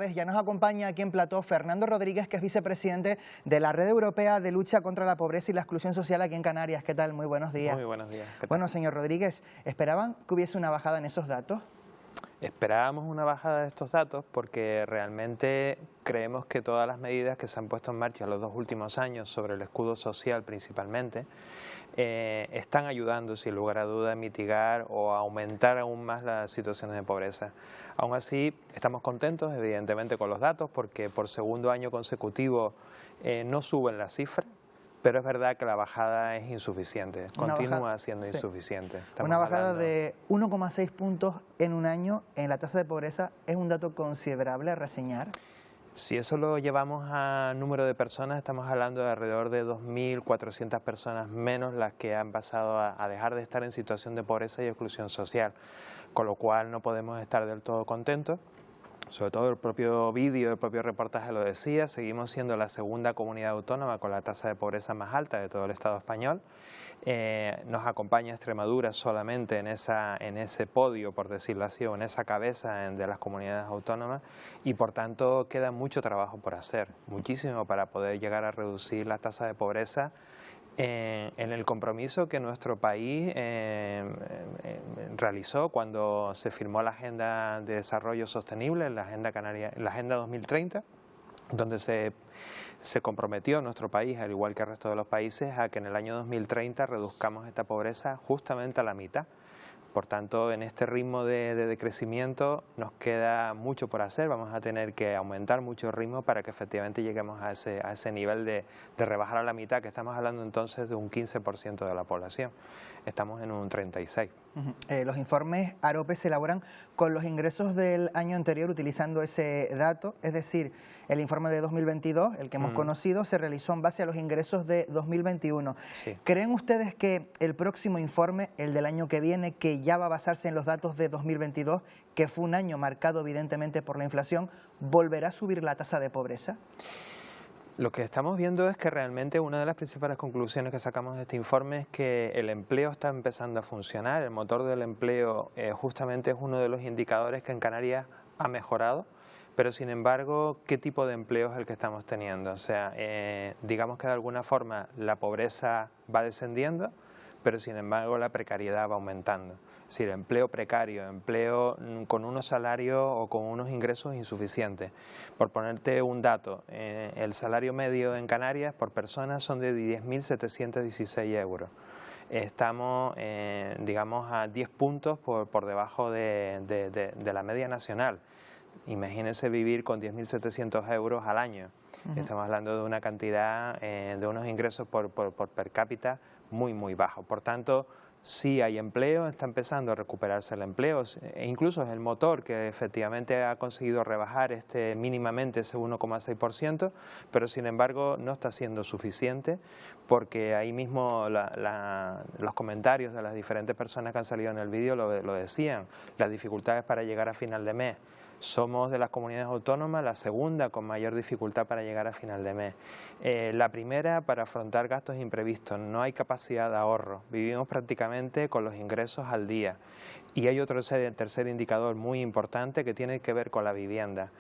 Ya nos acompaña aquí en plató Fernando Rodríguez, que es vicepresidente de la Red Europea de Lucha contra la Pobreza y la Exclusión Social aquí en Canarias. ¿Qué tal? Muy buenos días. Muy buenos días. Bueno, señor Rodríguez, ¿esperaban que hubiese una bajada en esos datos? Esperábamos una bajada de estos datos porque realmente creemos que todas las medidas que se han puesto en marcha en los 2 últimos años sobre el escudo social principalmente están ayudando sin lugar a duda a mitigar o a aumentar aún más las situaciones de pobreza. Aún así estamos contentos evidentemente con los datos porque por segundo año consecutivo no suben las cifras. Pero es verdad que la bajada es insuficiente, continúa siendo insuficiente. Una bajada de 1,6 puntos en un año en la tasa de pobreza es un dato considerable a reseñar. Si eso lo llevamos a número de personas, estamos hablando de alrededor de 2.400 personas menos las que han pasado a dejar de estar en situación de pobreza y exclusión social, con lo cual no podemos estar del todo contentos. Sobre todo el propio vídeo, el propio reportaje lo decía, seguimos siendo la segunda comunidad autónoma con la tasa de pobreza más alta de todo el Estado español. Nos acompaña Extremadura solamente en ese podio, por decirlo así, o en esa cabeza de las comunidades autónomas, y por tanto queda mucho trabajo por hacer, muchísimo para poder llegar a reducir la tasa de pobreza en el compromiso que nuestro país realizó cuando se firmó la Agenda de Desarrollo Sostenible, la Agenda 2030, donde se comprometió nuestro país, al igual que el resto de los países, a que en el año 2030 reduzcamos esta pobreza justamente a la mitad. Por tanto, en este ritmo de crecimiento nos queda mucho por hacer, vamos a tener que aumentar mucho el ritmo para que efectivamente lleguemos a ese nivel de rebajar a la mitad, que estamos hablando entonces de un 15% de la población, estamos en un 36%. Los informes AROPE se elaboran con los ingresos del año anterior utilizando ese dato, es decir, el informe de 2022, el que hemos conocido, se realizó en base a los ingresos de 2021. Sí. ¿Creen ustedes que el próximo informe, el del año que viene, que ya va a basarse en los datos de 2022, que fue un año marcado evidentemente por la inflación, volverá a subir la tasa de pobreza? Lo que estamos viendo es que realmente una de las principales conclusiones que sacamos de este informe es que el empleo está empezando a funcionar, el motor del empleo justamente es uno de los indicadores que en Canarias ha mejorado, pero sin embargo, ¿qué tipo de empleo es el que estamos teniendo? O sea, digamos que de alguna forma la pobreza va descendiendo, pero sin embargo la precariedad va aumentando. Es decir, empleo precario, empleo con unos salarios o con unos ingresos insuficientes. Por ponerte un dato, el salario medio en Canarias por persona son de 10.716 euros. Estamos, digamos, a 10 puntos por debajo de la media nacional. Imagínense vivir con 10.700 euros al año. Estamos hablando de una cantidad, de unos ingresos por per cápita muy bajos. Por tanto, sí hay empleo, está empezando a recuperarse el empleo, e incluso es el motor que efectivamente ha conseguido rebajar mínimamente ese 1,6%, pero sin embargo no está siendo suficiente porque ahí mismo los comentarios de las diferentes personas que han salido en el vídeo lo decían, las dificultades para llegar a final de mes. Somos de las comunidades autónomas la segunda con mayor dificultad para llegar a final de mes. La primera para afrontar gastos imprevistos, no hay capacidad de ahorro, vivimos prácticamente con los ingresos al día. Y hay otro tercer indicador muy importante que tiene que ver con la vivienda.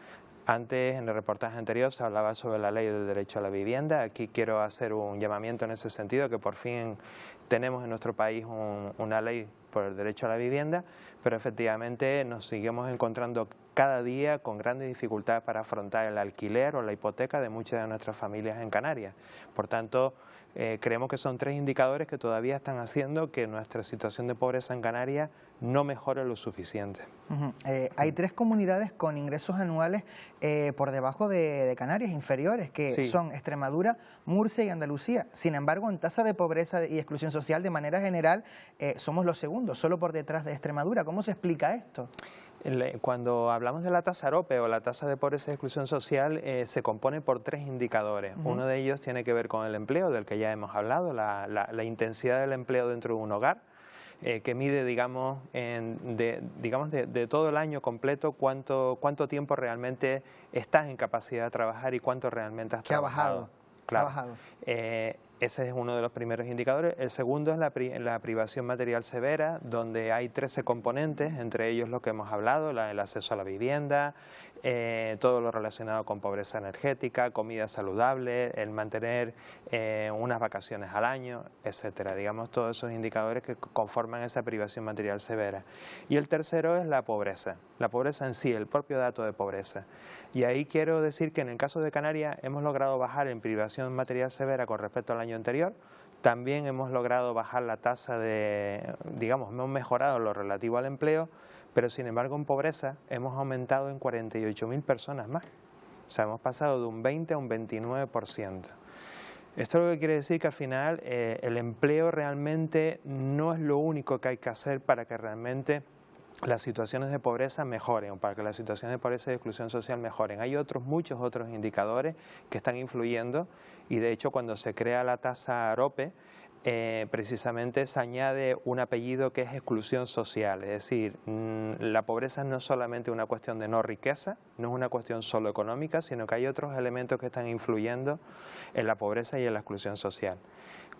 Antes, en el reportaje anterior, se hablaba sobre la ley del derecho a la vivienda. Aquí quiero hacer un llamamiento en ese sentido, que por fin tenemos en nuestro país una ley por el derecho a la vivienda, pero efectivamente nos seguimos encontrando cada día con grandes dificultades para afrontar el alquiler o la hipoteca de muchas de nuestras familias en Canarias. Por tanto, creemos que son 3 indicadores que todavía están haciendo que nuestra situación de pobreza en Canarias no mejore lo suficiente. Hay 3 comunidades con ingresos anuales por debajo de Canarias, inferiores, que son Extremadura, Murcia y Andalucía. Sin embargo, en tasa de pobreza y exclusión social, de manera general, somos los segundos, solo por detrás de Extremadura. ¿Cómo se explica esto? Cuando hablamos de la tasa AROPE o la tasa de pobreza y exclusión social, se compone por 3 indicadores. Uno de ellos tiene que ver con el empleo, del que ya hemos hablado, la intensidad del empleo dentro de un hogar, que mide, digamos, de todo el año completo cuánto tiempo realmente estás en capacidad de trabajar y cuánto realmente has trabajado. Claro. Ese es uno de los primeros indicadores. El segundo es la privación material severa, donde hay 13 componentes, entre ellos lo que hemos hablado, el acceso a la vivienda, todo lo relacionado con pobreza energética, comida saludable, el mantener unas vacaciones al año, etcétera. Digamos, todos esos indicadores que conforman esa privación material severa. Y el tercero es la pobreza en sí, el propio dato de pobreza. Y ahí quiero decir que en el caso de Canarias hemos logrado bajar en privación material severa con respecto al año anterior. También hemos logrado bajar la tasa digamos, hemos mejorado lo relativo al empleo, pero sin embargo en pobreza hemos aumentado en 48.000 personas más. O sea, hemos pasado de un 20 a un 29%. Esto lo que quiere decir que al final el empleo realmente no es lo único que hay que hacer para que realmente las situaciones de pobreza mejoren, o para que las situaciones de pobreza y de exclusión social mejoren. Hay muchos otros indicadores que están influyendo y de hecho cuando se crea la tasa AROPE, precisamente se añade un apellido que es exclusión social, es decir, la pobreza no es solamente una cuestión de no riqueza, no es una cuestión solo económica, sino que hay otros elementos que están influyendo en la pobreza y en la exclusión social,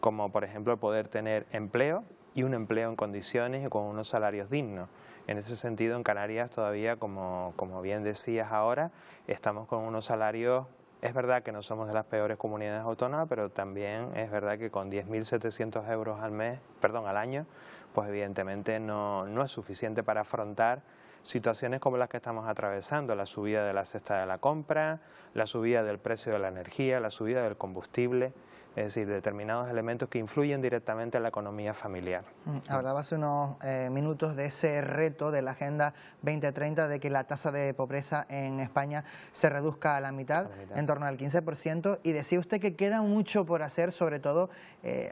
como por ejemplo el poder tener empleo y un empleo en condiciones y con unos salarios dignos. En ese sentido, en Canarias todavía, como bien decías ahora, estamos con unos salarios. Es verdad que no somos de las peores comunidades autónomas, pero también es verdad que con 10.700 euros al año, pues evidentemente no es suficiente para afrontar situaciones como las que estamos atravesando, la subida de la cesta de la compra, la subida del precio de la energía, la subida del combustible, es decir, determinados elementos que influyen directamente en la economía familiar. Hablaba hace unos minutos de ese reto de la Agenda 2030, de que la tasa de pobreza en España se reduzca a la mitad, en torno al 15%, y decía usted que queda mucho por hacer, sobre todo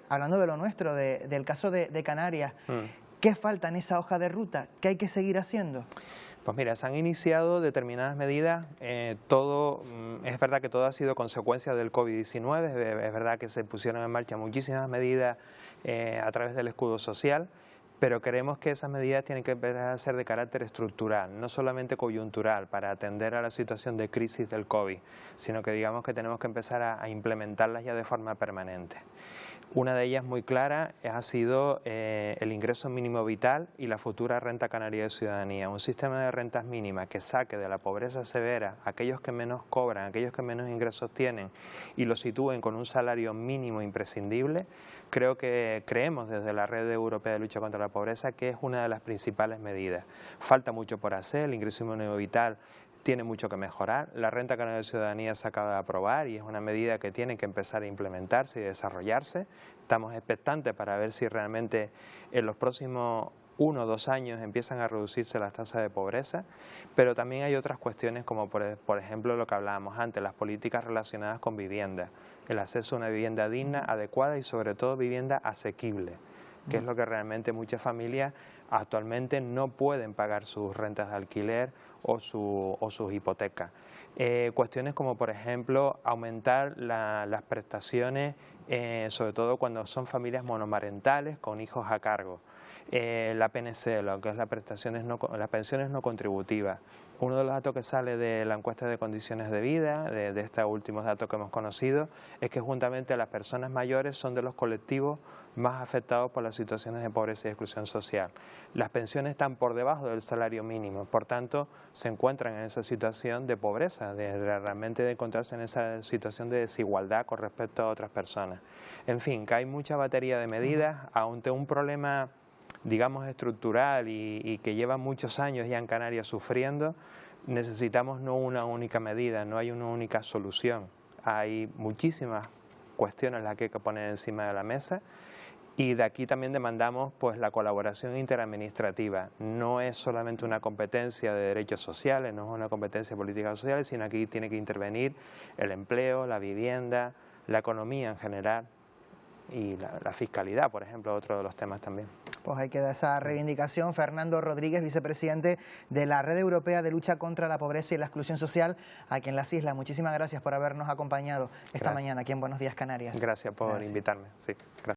hablando de lo nuestro, del caso de Canarias. ¿Qué falta en esa hoja de ruta? ¿Qué hay que seguir haciendo? Pues mira, se han iniciado determinadas medidas, es verdad que todo ha sido consecuencia del COVID-19, es verdad que se pusieron en marcha muchísimas medidas a través del escudo social, pero creemos que esas medidas tienen que empezar a ser de carácter estructural, no solamente coyuntural, para atender a la situación de crisis del COVID, sino que digamos que tenemos que empezar a implementarlas ya de forma permanente. Una de ellas muy clara ha sido el ingreso mínimo vital y la futura renta canaria de ciudadanía, un sistema de rentas mínimas que saque de la pobreza severa a aquellos que menos cobran, aquellos que menos ingresos tienen y los sitúen con un salario mínimo imprescindible. Creemos desde la Red Europea de Lucha contra la Pobreza que es una de las principales medidas. Falta mucho por hacer, el ingreso mínimo vital tiene mucho que mejorar. La renta canaria de ciudadanía se acaba de aprobar y es una medida que tiene que empezar a implementarse y desarrollarse. Estamos expectantes para ver si realmente en los próximos 1 o 2 años empiezan a reducirse las tasas de pobreza, pero también hay otras cuestiones como por ejemplo lo que hablábamos antes, las políticas relacionadas con vivienda, el acceso a una vivienda digna, adecuada y sobre todo vivienda asequible, que es lo que realmente muchas familias actualmente no pueden pagar sus rentas de alquiler o sus hipotecas. Cuestiones como, por ejemplo, aumentar las prestaciones, sobre todo cuando son familias monomarentales con hijos a cargo. La PNC, lo que es las pensiones no contributivas. Uno de los datos que sale de la encuesta de condiciones de vida, de estos últimos datos que hemos conocido, es que juntamente las personas mayores son de los colectivos más afectados por las situaciones de pobreza y exclusión social. Las pensiones están por debajo del salario mínimo, por tanto se encuentran en esa situación de pobreza, realmente de encontrarse en esa situación de desigualdad con respecto a otras personas. En fin, que hay mucha batería de medidas ante un problema, digamos, estructural y que lleva muchos años ya en Canarias sufriendo. Necesitamos no una única medida, no hay una única solución. Hay muchísimas cuestiones las que hay que poner encima de la mesa y de aquí también demandamos pues la colaboración interadministrativa. No es solamente una competencia de derechos sociales, no es una competencia de políticas sociales, sino aquí tiene que intervenir el empleo, la vivienda, la economía en general y la fiscalidad, por ejemplo, otro de los temas también. Pues ahí queda esa reivindicación. Fernando Rodríguez, vicepresidente de la Red Europea de Lucha contra la Pobreza y la Exclusión Social aquí en las Islas. Muchísimas gracias por habernos acompañado esta mañana aquí en Buenos Días Canarias. Gracias por invitarme. Sí, gracias.